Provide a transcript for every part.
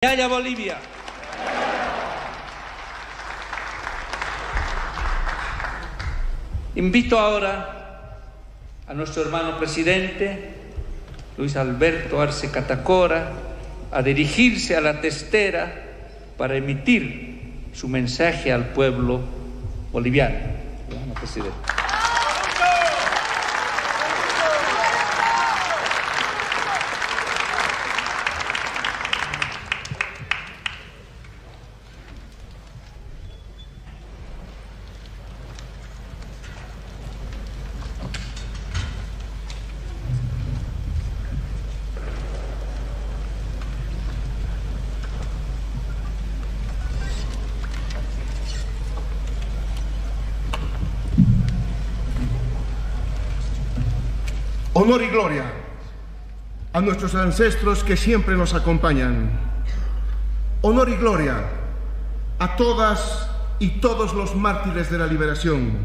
¡Haya Bolivia! Invito ahora a nuestro hermano presidente, Luis Alberto Arce Catacora, a dirigirse a la testera para emitir su mensaje al pueblo boliviano. Hermano presidente. Honor y gloria a nuestros ancestros que siempre nos acompañan. Honor y gloria a todas y todos los mártires de la liberación.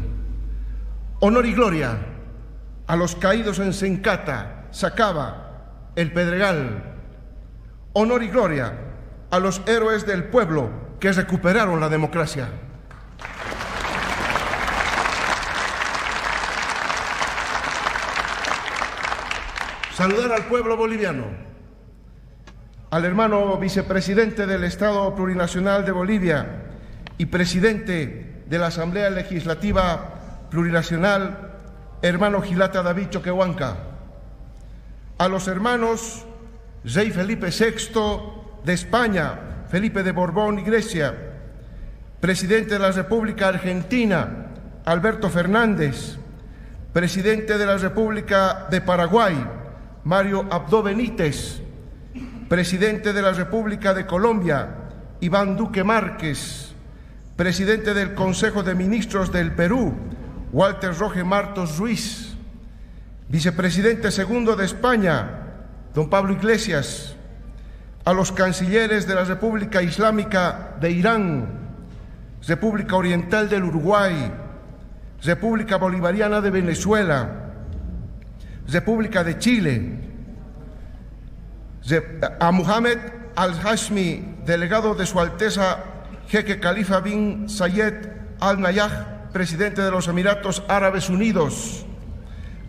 Honor y gloria a los caídos en Sencata, Sacaba, El Pedregal. Honor y gloria a los héroes del pueblo que recuperaron la democracia. Saludar al pueblo boliviano, al hermano vicepresidente del Estado Plurinacional de Bolivia y presidente de la Asamblea Legislativa Plurinacional, hermano Gilata David Choquehuanca, a los hermanos Rey Felipe VI de España, Felipe de Borbón y Grecia, presidente de la República Argentina, Alberto Fernández, presidente de la República de Paraguay, Mario Abdo Benítez, presidente de la República de Colombia, Iván Duque Márquez, presidente del Consejo de Ministros del Perú, Walter Roge Martos Ruiz, vicepresidente segundo de España, don Pablo Iglesias, a los cancilleres de la República Islámica de Irán, República Oriental del Uruguay, República Bolivariana de Venezuela, República de Chile, a Mohamed Al-Hashmi, delegado de Su Alteza Jeque Khalifa bin Zayed Al Nahyan, presidente de los Emiratos Árabes Unidos,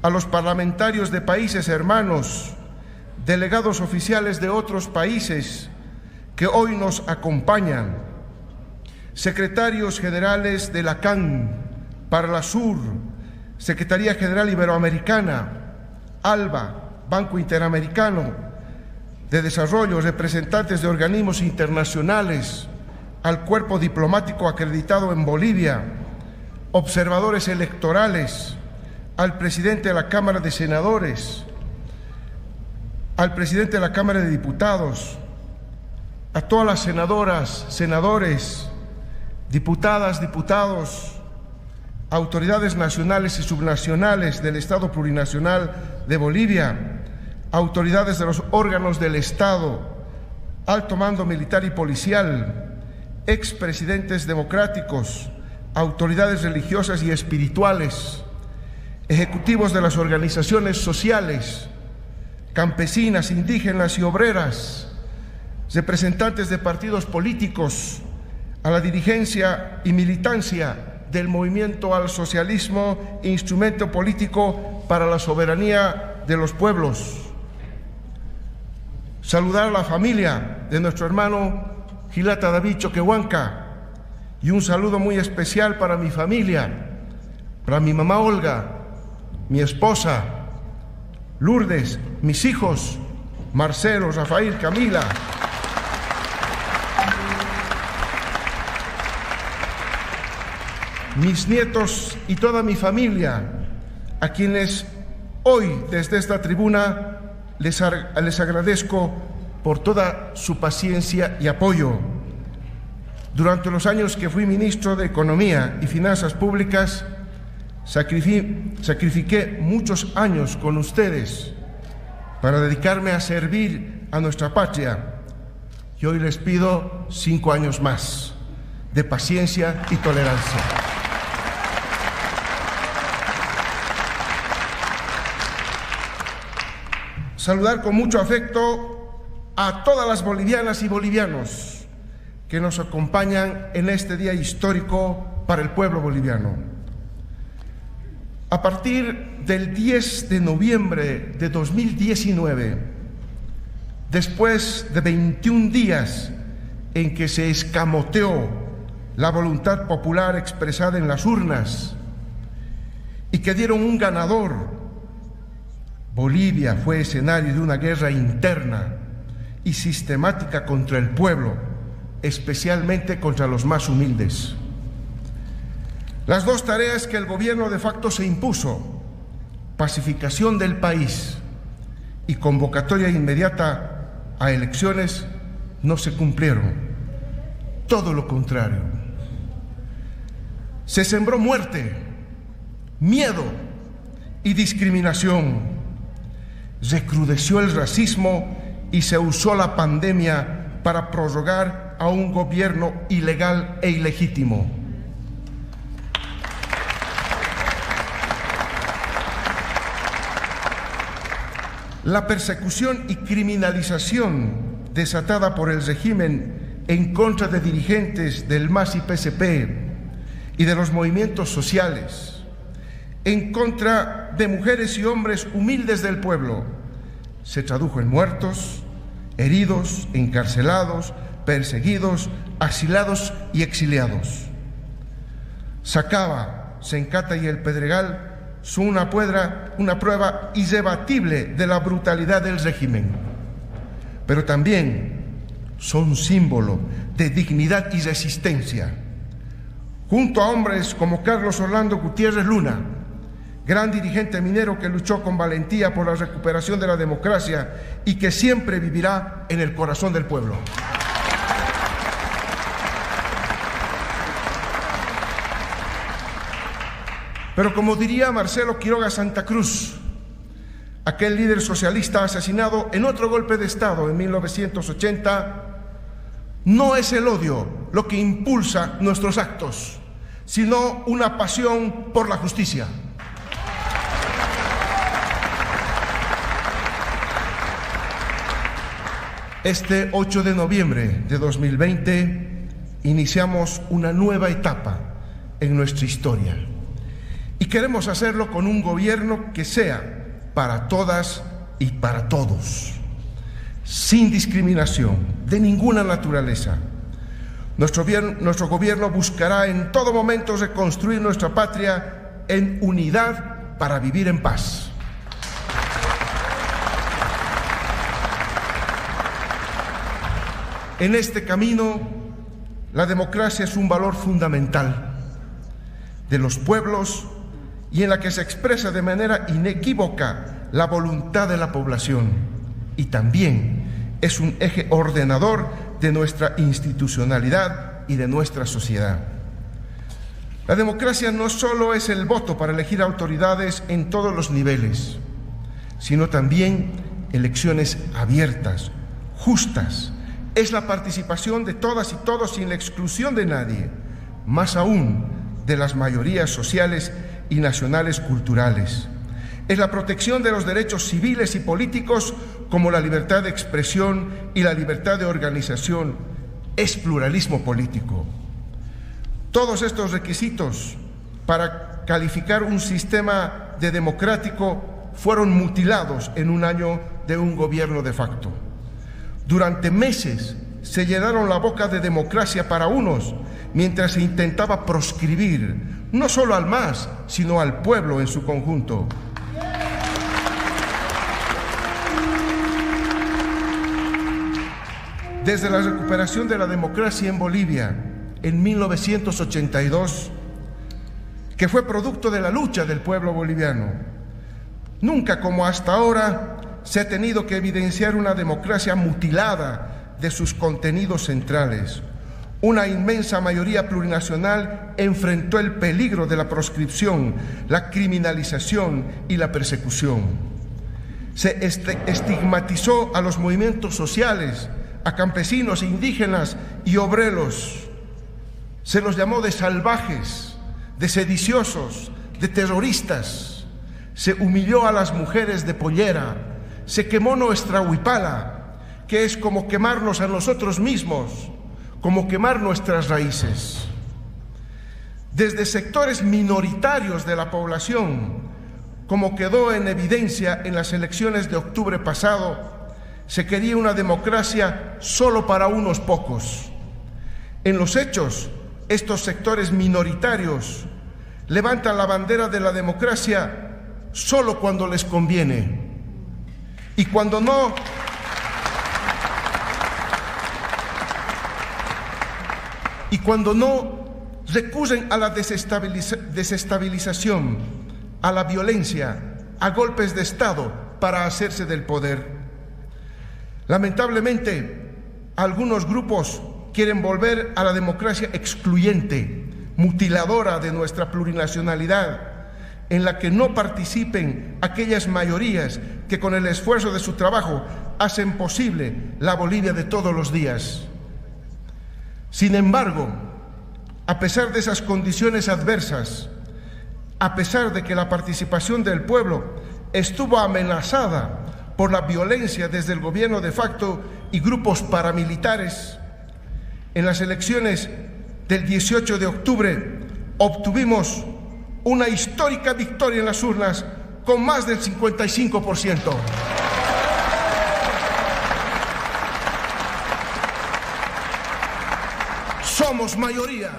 a los parlamentarios de países hermanos, delegados oficiales de otros países que hoy nos acompañan, secretarios generales de la CAN, Parlasur, Secretaría General Iberoamericana, ALBA, Banco Interamericano de Desarrollo, representantes de organismos internacionales, al cuerpo diplomático acreditado en Bolivia, observadores electorales, al presidente de la Cámara de Senadores, al presidente de la Cámara de Diputados, a todas las senadoras, senadores, diputadas, diputados, autoridades nacionales y subnacionales del Estado Plurinacional de Bolivia, autoridades de los órganos del Estado, alto mando militar y policial, expresidentes democráticos, autoridades religiosas y espirituales, ejecutivos de las organizaciones sociales, campesinas, indígenas y obreras, representantes de partidos políticos, a la dirigencia y militancia del movimiento al socialismo, instrumento político para la soberanía de los pueblos. Saludar a la familia de nuestro hermano Gilata David Choquehuanca y un saludo muy especial para mi familia, para mi mamá Olga, mi esposa Lourdes, mis hijos Marcelo, Rafael, Camila, mis nietos y toda mi familia, a quienes hoy desde esta tribuna les agradezco por toda su paciencia y apoyo. Durante los años que fui ministro de Economía y Finanzas Públicas, sacrifiqué muchos años con ustedes para dedicarme a servir a nuestra patria. Y hoy les pido 5 años más de paciencia y tolerancia. Saludar con mucho afecto a todas las bolivianas y bolivianos que nos acompañan en este día histórico para el pueblo boliviano. A partir del 10 de noviembre de 2019, después de 21 días en que se escamoteó la voluntad popular expresada en las urnas y que dieron un ganador, Bolivia fue escenario de una guerra interna y sistemática contra el pueblo, especialmente contra los más humildes. Las dos tareas que el gobierno de facto se impuso, pacificación del país y convocatoria inmediata a elecciones, no se cumplieron. Todo lo contrario. Se sembró muerte, miedo y discriminación. Recrudeció el racismo y se usó la pandemia para prorrogar a un gobierno ilegal e ilegítimo. La persecución y criminalización desatada por el régimen en contra de dirigentes del MAS y PSP y de los movimientos sociales, en contra de mujeres y hombres humildes del pueblo, se tradujo en muertos, heridos, encarcelados, perseguidos, asilados y exiliados. Sacaba, Sencata y El Pedregal son una prueba irrebatible de la brutalidad del régimen, pero también son símbolo de dignidad y resistencia. Junto a hombres como Carlos Orlando Gutiérrez Luna, gran dirigente minero que luchó con valentía por la recuperación de la democracia y que siempre vivirá en el corazón del pueblo. Pero como diría Marcelo Quiroga Santa Cruz, aquel líder socialista asesinado en otro golpe de Estado en 1980, no es el odio lo que impulsa nuestros actos, sino una pasión por la justicia. Este 8 de noviembre de 2020 iniciamos una nueva etapa en nuestra historia y queremos hacerlo con un gobierno que sea para todas y para todos, sin discriminación de ninguna naturaleza. Nuestro gobierno buscará en todo momento reconstruir nuestra patria en unidad para vivir en paz. En este camino, la democracia es un valor fundamental de los pueblos y en la que se expresa de manera inequívoca la voluntad de la población, y también es un eje ordenador de nuestra institucionalidad y de nuestra sociedad. La democracia no solo es el voto para elegir autoridades en todos los niveles, sino también elecciones abiertas, justas. Es la participación de todas y todos sin la exclusión de nadie, más aún de las mayorías sociales y nacionales culturales. Es la protección de los derechos civiles y políticos como la libertad de expresión y la libertad de organización. Es pluralismo político. Todos estos requisitos para calificar un sistema de democrático fueron mutilados en un año de un gobierno de facto. Durante meses se llenaron la boca de democracia para unos, mientras se intentaba proscribir no solo al MAS, sino al pueblo en su conjunto. Desde la recuperación de la democracia en Bolivia en 1982, que fue producto de la lucha del pueblo boliviano, nunca como hasta ahora se ha tenido que evidenciar una democracia mutilada de sus contenidos centrales. Una inmensa mayoría plurinacional enfrentó el peligro de la proscripción, la criminalización y la persecución. Se estigmatizó a los movimientos sociales, a campesinos, indígenas y obreros. Se los llamó de salvajes, de sediciosos, de terroristas. Se humilló a las mujeres de pollera. Se quemó nuestra huipala, que es como quemarnos a nosotros mismos, como quemar nuestras raíces. Desde sectores minoritarios de la población, como quedó en evidencia en las elecciones de octubre pasado, se quería una democracia solo para unos pocos. En los hechos, estos sectores minoritarios levantan la bandera de la democracia solo cuando les conviene. Y cuando no, recurren a la desestabilización, a la violencia, a golpes de Estado para hacerse del poder. Lamentablemente, algunos grupos quieren volver a la democracia excluyente, mutiladora de nuestra plurinacionalidad, en la que no participen aquellas mayorías que con el esfuerzo de su trabajo hacen posible la Bolivia de todos los días. Sin embargo, a pesar de esas condiciones adversas, a pesar de que la participación del pueblo estuvo amenazada por la violencia desde el gobierno de facto y grupos paramilitares, en las elecciones del 18 de octubre obtuvimos una histórica victoria en las urnas con más del 55%. Somos mayoría.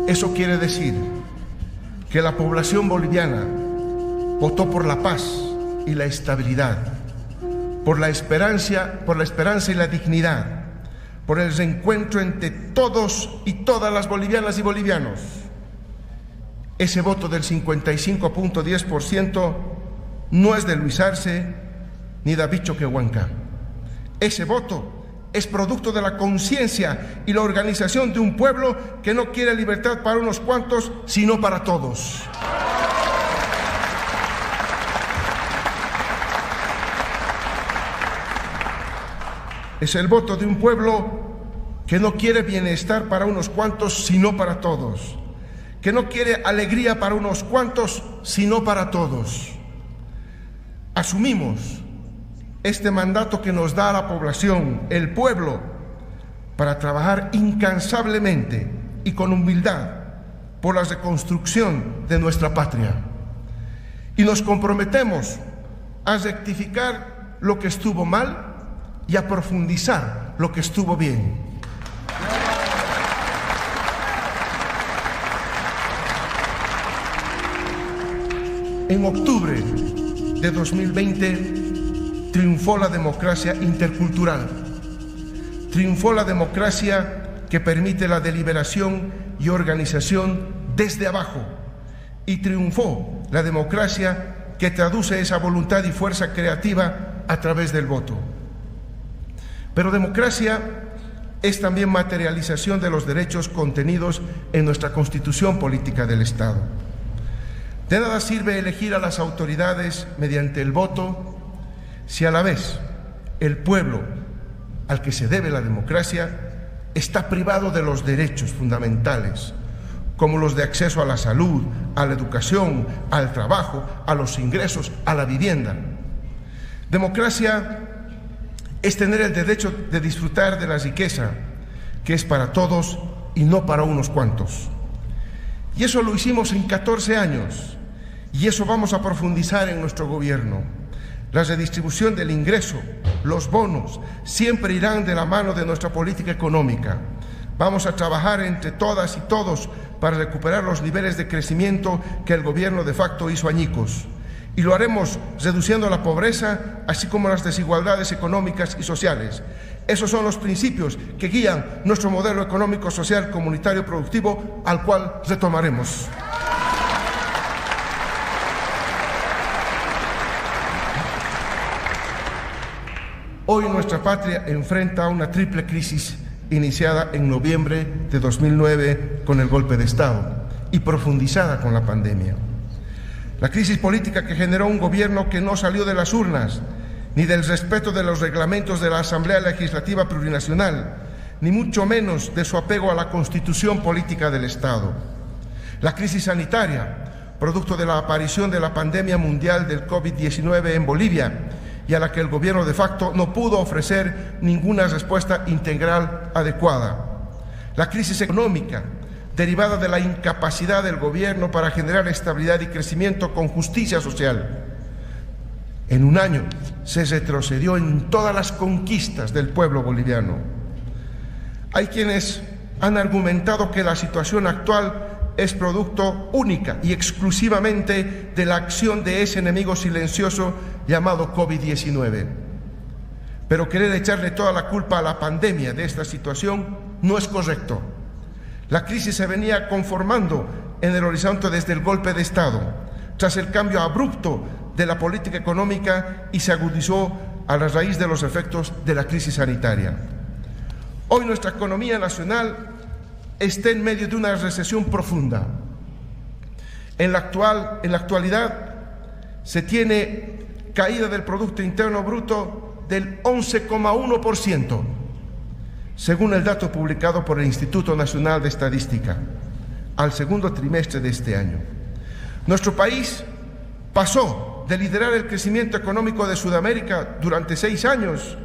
Eso quiere decir que la población boliviana votó por la paz y la estabilidad, por la esperanza y la dignidad, por el reencuentro entre todos y todas las bolivianas y bolivianos. Ese voto del 55.10% no es de Luis Arce ni David Choquehuanca. Ese voto es producto de la conciencia y la organización de un pueblo que no quiere libertad para unos cuantos, sino para todos. Es el voto de un pueblo que no quiere bienestar para unos cuantos, sino para todos. Que no quiere alegría para unos cuantos, sino para todos. Asumimos este mandato que nos da la población, el pueblo, para trabajar incansablemente y con humildad por la reconstrucción de nuestra patria. Y nos comprometemos a rectificar lo que estuvo mal y a profundizar lo que estuvo bien. En octubre de 2020 triunfó la democracia intercultural, triunfó la democracia que permite la deliberación y organización desde abajo, y triunfó la democracia que traduce esa voluntad y fuerza creativa a través del voto. Pero democracia es también materialización de los derechos contenidos en nuestra Constitución Política del Estado. De nada sirve elegir a las autoridades mediante el voto si a la vez el pueblo al que se debe la democracia está privado de los derechos fundamentales, como los de acceso a la salud, a la educación, al trabajo, a los ingresos, a la vivienda. Democracia es tener el derecho de disfrutar de la riqueza, que es para todos y no para unos cuantos. Y eso lo hicimos en 14 años, y eso vamos a profundizar en nuestro gobierno. La redistribución del ingreso, los bonos, siempre irán de la mano de nuestra política económica. Vamos a trabajar entre todas y todos para recuperar los niveles de crecimiento que el gobierno de facto hizo añicos. Y lo haremos reduciendo la pobreza, así como las desigualdades económicas y sociales. Esos son los principios que guían nuestro modelo económico, social, comunitario, productivo, al cual retomaremos. Hoy nuestra patria enfrenta una triple crisis iniciada en noviembre de 2009 con el golpe de Estado y profundizada con la pandemia. La crisis política que generó un gobierno que no salió de las urnas, ni del respeto de los reglamentos de la Asamblea Legislativa Plurinacional, ni mucho menos de su apego a la Constitución Política del Estado. La crisis sanitaria, producto de la aparición de la pandemia mundial del COVID-19 en Bolivia, y a la que el gobierno de facto no pudo ofrecer ninguna respuesta integral adecuada. La crisis económica, derivada de la incapacidad del gobierno para generar estabilidad y crecimiento con justicia social. En un año se retrocedió en todas las conquistas del pueblo boliviano. Hay quienes han argumentado que la situación actual es producto única y exclusivamente de la acción de ese enemigo silencioso llamado COVID-19. Pero querer echarle toda la culpa a la pandemia de esta situación no es correcto. La crisis se venía conformando en el horizonte desde el golpe de Estado, tras el cambio abrupto de la política económica, y se agudizó a la raíz de los efectos de la crisis sanitaria. Hoy nuestra economía nacional está en medio de una recesión profunda. En la actualidad se tiene caída del Producto Interno Bruto del 11,1%, según el dato publicado por el Instituto Nacional de Estadística, al segundo trimestre de este año. Nuestro país pasó de liderar el crecimiento económico de Sudamérica durante 6 años,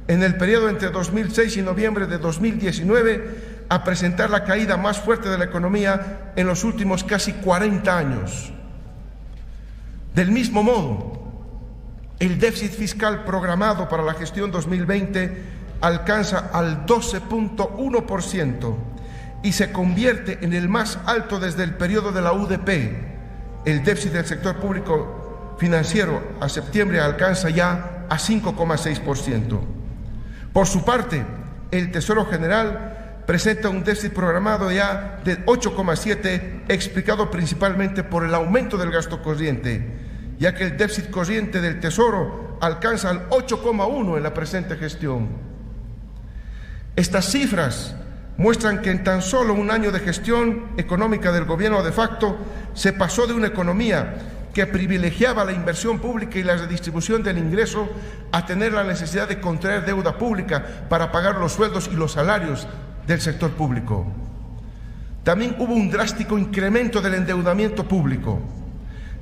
en el periodo entre 2006 y noviembre de 2019, a presentar la caída más fuerte de la economía en los últimos casi 40 años. Del mismo modo, el déficit fiscal programado para la gestión 2020 alcanza al 12,1% y se convierte en el más alto desde el periodo de la UDP. El déficit del sector público financiero a septiembre alcanza ya a 5,6%. Por su parte, el Tesoro General presenta un déficit programado ya de 8,7%, explicado principalmente por el aumento del gasto corriente, ya que el déficit corriente del Tesoro alcanza al 8,1% en la presente gestión. Estas cifras muestran que en tan solo un año de gestión económica del gobierno de facto se pasó de una economía que privilegiaba la inversión pública y la redistribución del ingreso a tener la necesidad de contraer deuda pública para pagar los sueldos y los salarios del sector público. También hubo un drástico incremento del endeudamiento público.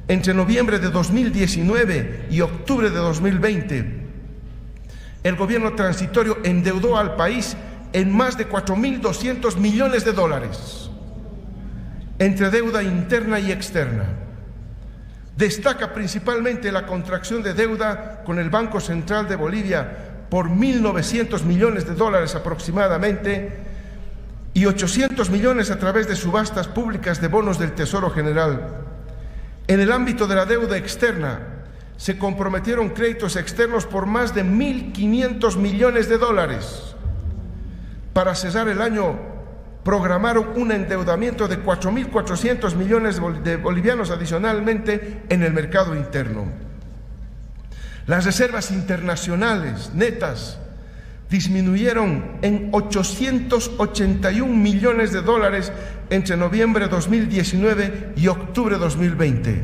Entre noviembre de 2019 y octubre de 2020, el gobierno transitorio endeudó al país en más de 4.200 millones de dólares, entre deuda interna y externa. Destaca principalmente la contracción de deuda con el Banco Central de Bolivia por 1.900 millones de dólares aproximadamente, y 800 millones a través de subastas públicas de bonos del Tesoro General. En el ámbito de la deuda externa, se comprometieron créditos externos por más de 1.500 millones de dólares. Para cerrar el año, programaron un endeudamiento de 4.400 millones de bolivianos adicionalmente en el mercado interno. Las reservas internacionales netas disminuyeron en 881 millones de dólares entre noviembre de 2019 y octubre de 2020,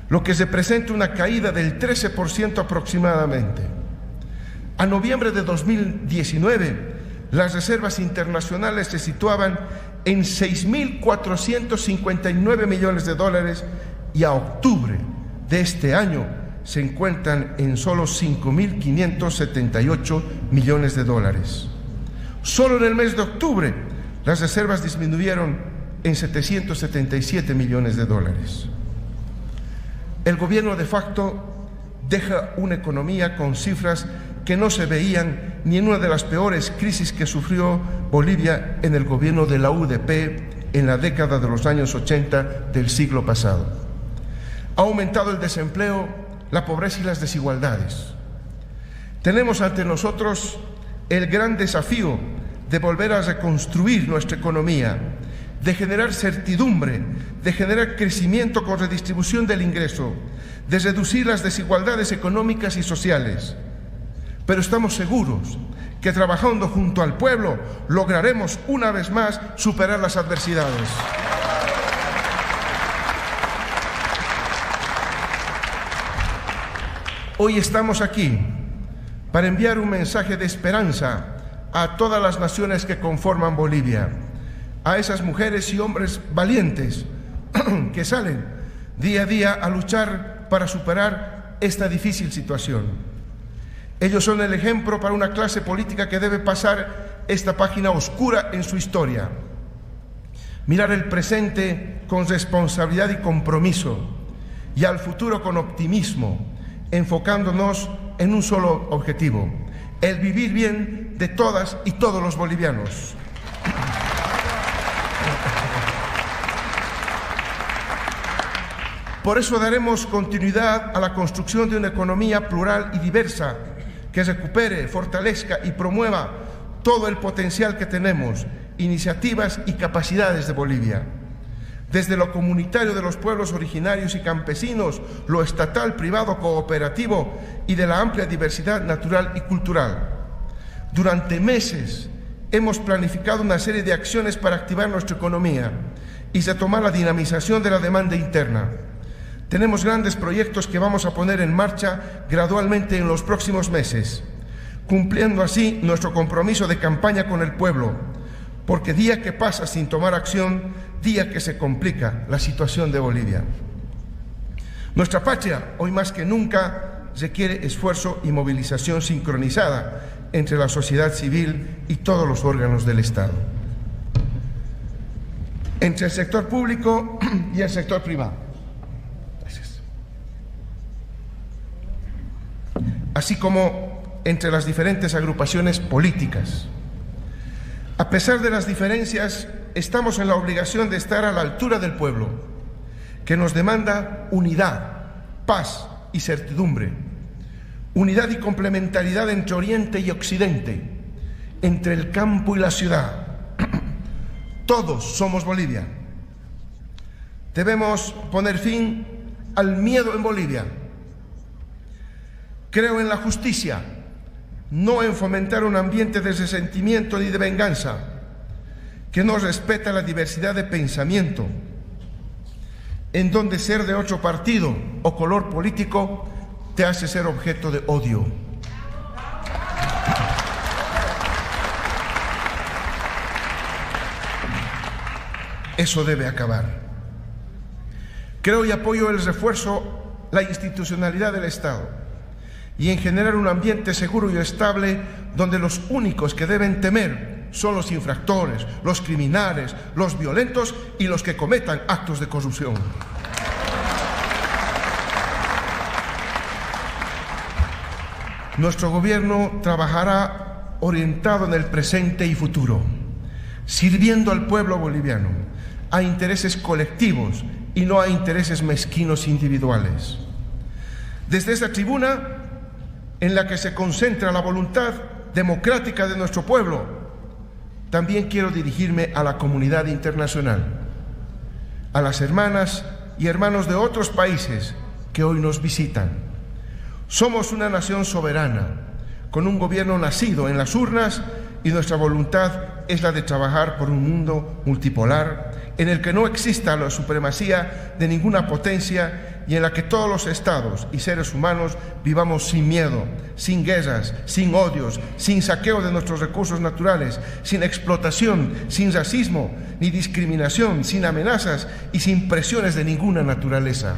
lo que representa una caída del 13% aproximadamente. A noviembre de 2019, las reservas internacionales se situaban en 6.459 millones de dólares y a octubre de este año se encuentran en solo 5.578 millones de dólares. Solo en el mes de octubre, las reservas disminuyeron en 777 millones de dólares. El gobierno de facto deja una economía con cifras que no se veían ni en una de las peores crisis que sufrió Bolivia en el gobierno de la UDP en la década de los años 80 del siglo pasado. Ha aumentado el desempleo, la pobreza y las desigualdades. Tenemos ante nosotros el gran desafío de volver a reconstruir nuestra economía, de generar certidumbre, de generar crecimiento con redistribución del ingreso, de reducir las desigualdades económicas y sociales. Pero estamos seguros que trabajando junto al pueblo lograremos una vez más superar las adversidades. Hoy estamos aquí para enviar un mensaje de esperanza a todas las naciones que conforman Bolivia, a esas mujeres y hombres valientes que salen día a día a luchar para superar esta difícil situación. Ellos son el ejemplo para una clase política que debe pasar esta página oscura en su historia, mirar el presente con responsabilidad y compromiso y al futuro con optimismo, enfocándonos en un solo objetivo: el vivir bien de todas y todos los bolivianos. Por eso daremos continuidad a la construcción de una economía plural y diversa que recupere, fortalezca y promueva todo el potencial que tenemos, iniciativas y capacidades de Bolivia. Desde lo comunitario de los pueblos originarios y campesinos, lo estatal, privado, cooperativo y de la amplia diversidad natural y cultural. Durante meses hemos planificado una serie de acciones para activar nuestra economía y retomar la dinamización de la demanda interna. Tenemos grandes proyectos que vamos a poner en marcha gradualmente en los próximos meses, cumpliendo así nuestro compromiso de campaña con el pueblo, porque día que pasa sin tomar acción, día que se complica la situación de Bolivia. Nuestra patria, hoy más que nunca, requiere esfuerzo y movilización sincronizada entre la sociedad civil y todos los órganos del Estado, entre el sector público y el sector privado, así como entre las diferentes agrupaciones políticas. A pesar de las diferencias, estamos en la obligación de estar a la altura del pueblo, que nos demanda unidad, paz y certidumbre, unidad y complementariedad entre Oriente y Occidente, entre el campo y la ciudad. Todos somos Bolivia. Debemos poner fin al miedo en Bolivia. Creo en la justicia, no en fomentar un ambiente de resentimiento ni de venganza, que no respeta la diversidad de pensamiento, en donde ser de otro partido o color político te hace ser objeto de odio. Eso debe acabar. Creo y apoyo el refuerzo, la institucionalidad del Estado y en generar un ambiente seguro y estable donde los únicos que deben temer son los infractores, los criminales, los violentos y los que cometan actos de corrupción. Nuestro gobierno trabajará orientado en el presente y futuro, sirviendo al pueblo boliviano, a intereses colectivos y no a intereses mezquinos individuales. Desde esta tribuna, en la que se concentra la voluntad democrática de nuestro pueblo, también quiero dirigirme a la comunidad internacional, a las hermanas y hermanos de otros países que hoy nos visitan. Somos una nación soberana, con un gobierno nacido en las urnas, y nuestra voluntad es la de trabajar por un mundo multipolar en el que no exista la supremacía de ninguna potencia y en la que todos los estados y seres humanos vivamos sin miedo, sin guerras, sin odios, sin saqueo de nuestros recursos naturales, sin explotación, sin racismo ni discriminación, sin amenazas y sin presiones de ninguna naturaleza.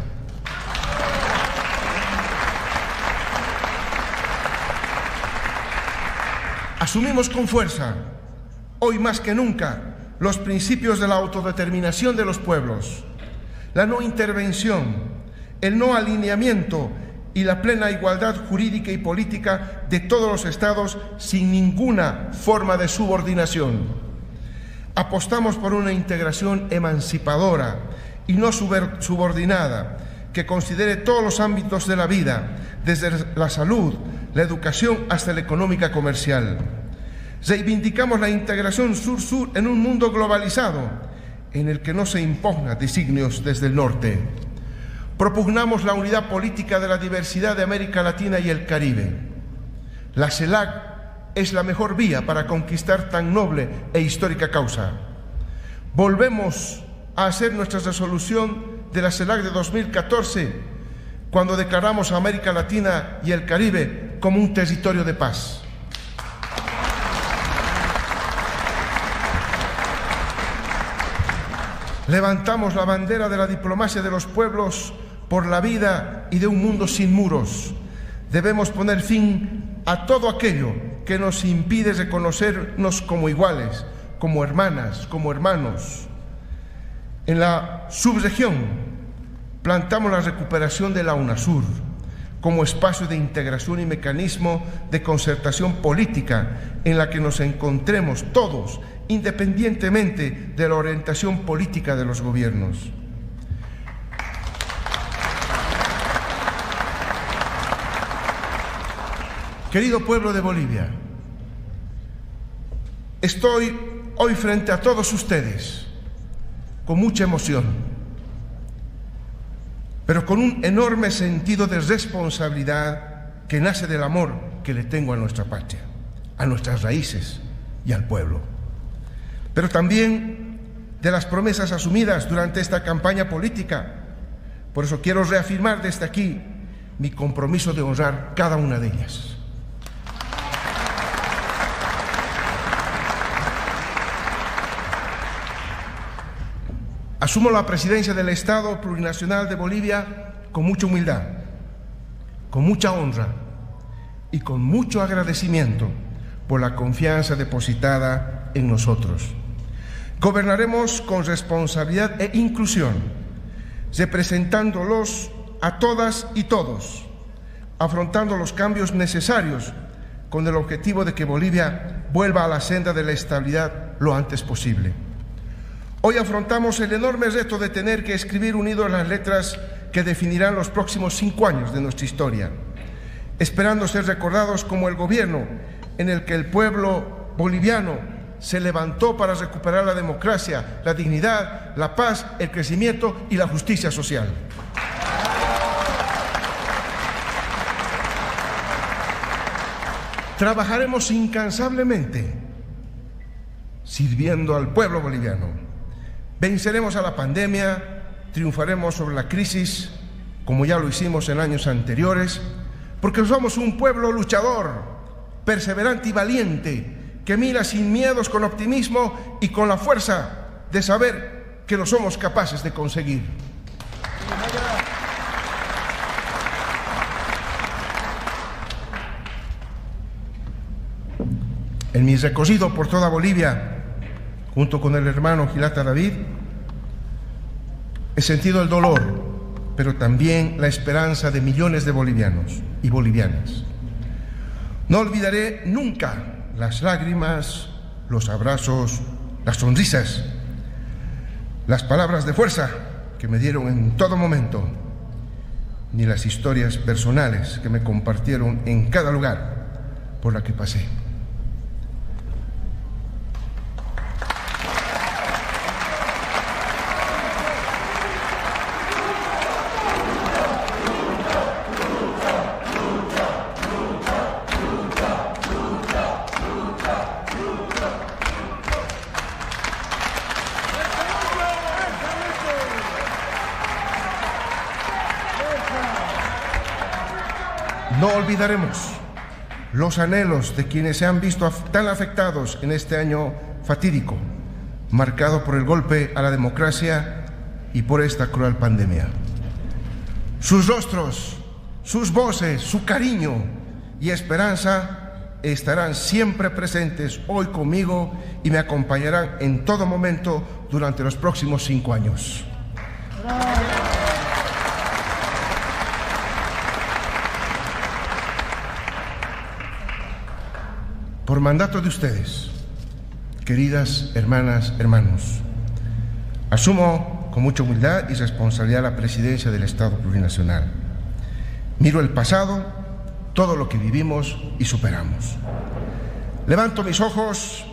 Asumimos con fuerza, hoy más que nunca, los principios de la autodeterminación de los pueblos, la no intervención, el no alineamiento y la plena igualdad jurídica y política de todos los estados sin ninguna forma de subordinación. Apostamos por una integración emancipadora y no subordinada, que considere todos los ámbitos de la vida, desde la salud, la educación hasta la económica comercial. Reivindicamos la integración sur-sur en un mundo globalizado, en el que no se impugna designios desde el norte. Propugnamos la unidad política de la diversidad de América Latina y el Caribe. La CELAC es la mejor vía para conquistar tan noble e histórica causa. Volvemos a hacer nuestra resolución de la CELAC de 2014, cuando declaramos a América Latina y el Caribe como un territorio de paz. levantamos la bandera de la diplomacia de los pueblos por la vida y de un mundo sin muros. Debemos poner fin a todo aquello que nos impide reconocernos como iguales, como hermanas, como hermanos. En la subregión plantamos la recuperación de la UNASUR como espacio de integración y mecanismo de concertación política en la que nos encontremos todos, independientemente de la orientación política de los gobiernos. Querido pueblo de Bolivia, estoy hoy frente a todos ustedes con mucha emoción, pero con un enorme sentido de responsabilidad que nace del amor que le tengo a nuestra patria, a nuestras raíces y al pueblo, pero también de las promesas asumidas durante esta campaña política. Por eso quiero reafirmar desde aquí mi compromiso de honrar cada una de ellas. Asumo la presidencia del Estado Plurinacional de Bolivia con mucha humildad, con mucha honra y con mucho agradecimiento por la confianza depositada en nosotros. Gobernaremos con responsabilidad e inclusión, representándolos a todas y todos, afrontando los cambios necesarios con el objetivo de que Bolivia vuelva a la senda de la estabilidad lo antes posible. Hoy afrontamos el enorme reto de tener que escribir unidos las letras que definirán los próximos 5 años de nuestra historia, esperando ser recordados como el gobierno en el que el pueblo boliviano se levantó para recuperar la democracia, la dignidad, la paz, el crecimiento y la justicia social. Trabajaremos incansablemente sirviendo al pueblo boliviano. Venceremos a la pandemia, triunfaremos sobre la crisis, como ya lo hicimos en años anteriores, porque somos un pueblo luchador, perseverante y valiente, que mira sin miedos, con optimismo y con la fuerza de saber que lo somos capaces de conseguir. En mi recorrido por toda Bolivia, junto con el hermano Gilata David, he sentido el dolor, pero también la esperanza de millones de bolivianos y bolivianas. No olvidaré nunca las lágrimas, los abrazos, las sonrisas, las palabras de fuerza que me dieron en todo momento, ni las historias personales que me compartieron en cada lugar por la que pasé. No olvidaremos los anhelos de quienes se han visto tan afectados en este año fatídico, marcado por el golpe a la democracia y por esta cruel pandemia. Sus rostros, sus voces, su cariño y esperanza estarán siempre presentes hoy conmigo y me acompañarán en todo momento durante los próximos 5 años. Por mandato de ustedes, queridas hermanas, hermanos, asumo con mucha humildad y responsabilidad la presidencia del Estado Plurinacional. Miro el pasado, todo lo que vivimos y superamos. Levanto mis ojos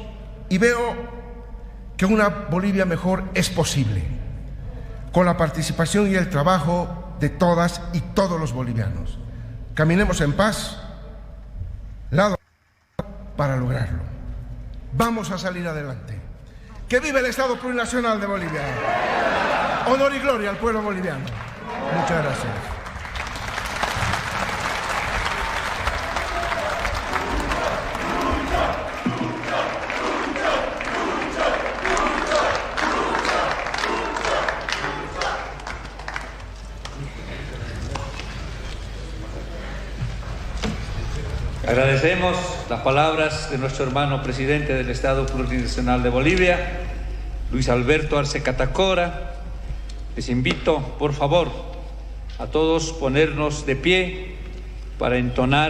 y veo que una Bolivia mejor es posible, con la participación y el trabajo de todas y todos los bolivianos. Caminemos en paz, lado para lograrlo. Vamos a salir adelante. ¡Que vive el Estado Plurinacional de Bolivia! Honor y gloria al pueblo boliviano. Muchas gracias. Agradecemos las palabras de nuestro hermano presidente del Estado Plurinacional de Bolivia, Luis Alberto Arce Catacora. Les invito, por favor, a todos ponernos de pie para entonar